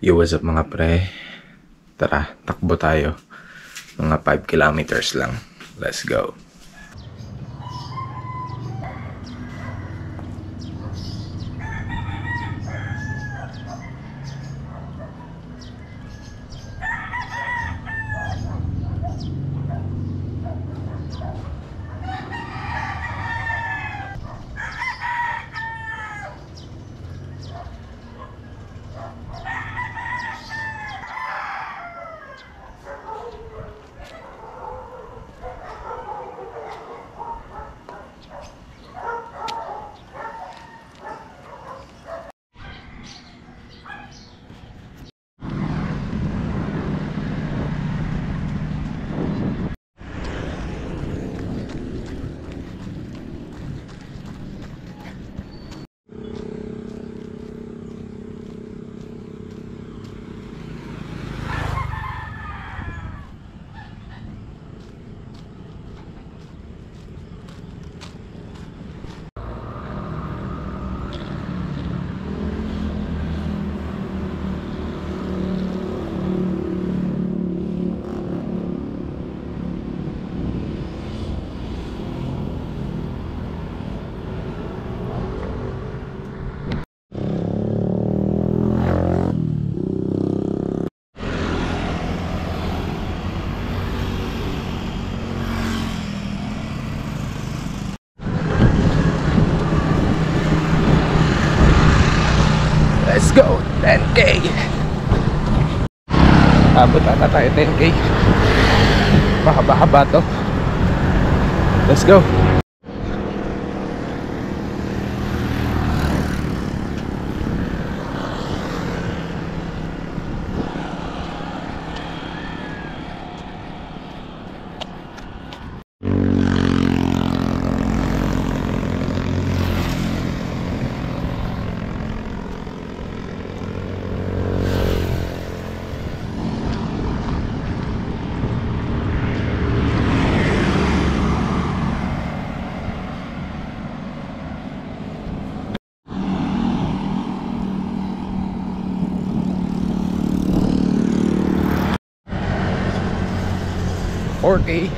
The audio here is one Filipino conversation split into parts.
Yo, what's up mga pre? Tara, takbo tayo. Mga 5 kilometers lang. Let's go. Let's go! 10K! Abot ata tayo 10K. Mahaba-haba to. Let's go! Okay.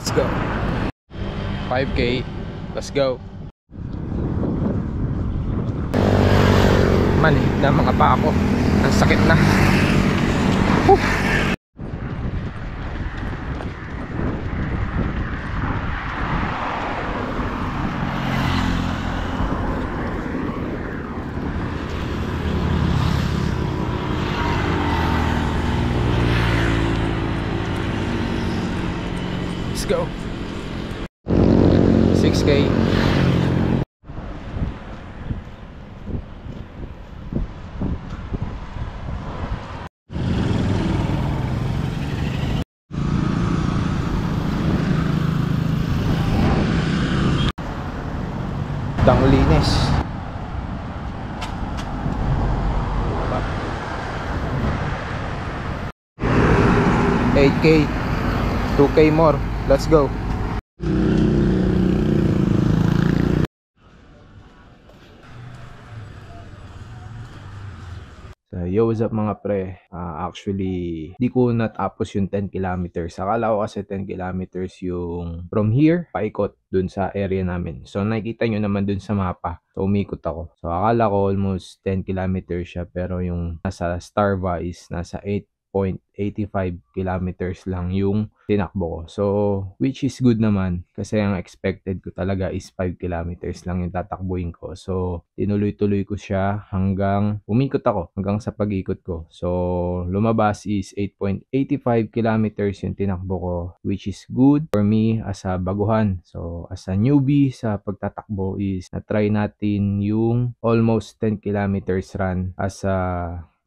Let's go. 5K. Let's go. Manhid na mga paa ko. Ang sakit na. Whew. Let's go. 6K. Dangulinis. 8K. 2K more. Let's go. So, yo, what's up mga pre? Actually, di ko natapos yung 10 kilometers. Akala ko kasi 10 kilometers yung from here, paikot dun sa area namin. So, nakikita nyo naman dun sa mapa. So, umikot ako. So, akala ko almost 10 kilometers siya. Pero yung nasa Strava is nasa 8 8.85 kilometers lang yung tinakbo ko. So, which is good naman kasi ang expected ko talaga is 5 kilometers lang yung tatakbuhin ko. So, tinuloy-tuloy ko siya hanggang umikot ako, hanggang sa pag-ikot ko. So, lumabas is 8.85 kilometers yung tinakbo ko, which is good for me as a baguhan. So, as a newbie sa pagtatakbo is na-try natin yung almost 10 kilometers run as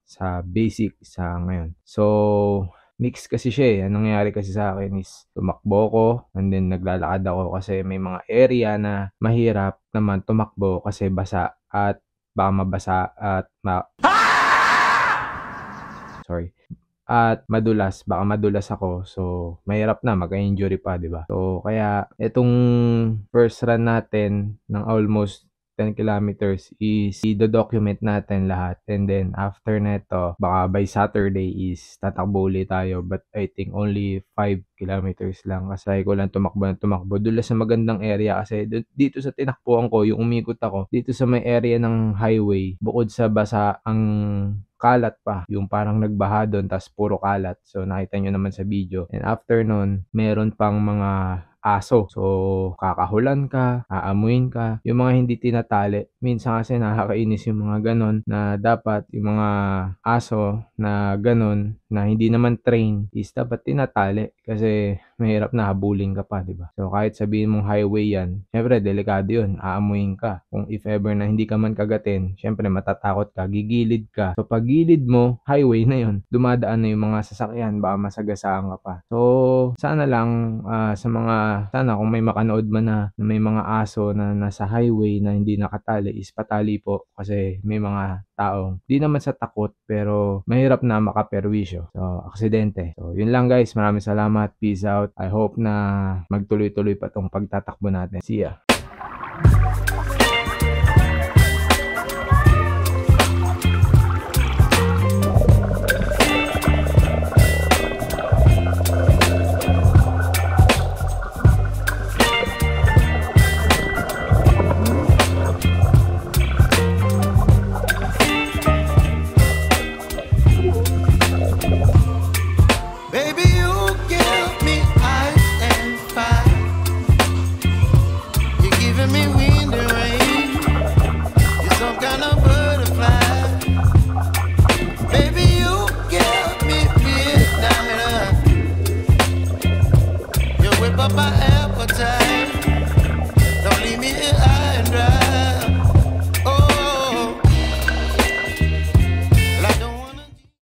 sa basic sa ngayon. So, mix kasi siya eh. Anong nangyari kasi sa akin is tumakbo ko and then naglalakad ako kasi may mga area na mahirap naman tumakbo kasi basa at baka mabasa at at madulas, baka madulas ako. So, mahirap na magka-injury pa, 'di ba? So, kaya itong first run natin ng almost 10 kilometers is i-document natin lahat. And then, after neto, baka by Saturday is tatakbo ulit tayo. But I think only 5 kilometers lang. Kasi ko lang tumakbo. Doon sa magandang area. Kasi dito sa tinakbuhan ko, yung umikot ako, dito sa may area ng highway, bukod sa basa, ang kalat pa. Yung parang nagbaha doon, tas puro kalat. So, nakita nyo naman sa video. And after nun, meron pang mga aso. So, kakahulan ka, aamuin ka. Yung mga hindi tinatali, minsan kasi nakakainis yung mga ganon na dapat yung mga aso na ganon na hindi naman train is dapat tinatali kasi mahirap na habulin ka pa, di ba? So, kahit sabihin mong highway yan, syempre, delikado yun. Aamuin ka. Kung if ever na hindi ka man kagatin, syempre, matatakot ka, gigilid ka. So, pag gilid mo, highway na yun. Dumadaan na yung mga sasakyan, baka masagasaan ka pa. So, sana lang sana kung may makanood man na may mga aso na nasa highway na hindi nakatali is patali po kasi may mga taong di naman sa takot pero mahirap na makaperwisyo. So, aksidente. So, yun lang guys. Maraming salamat. Peace out. I hope na magtuloy-tuloy pa tong pagtatakbo natin. See ya. My appetite, don't leave me here high and dry.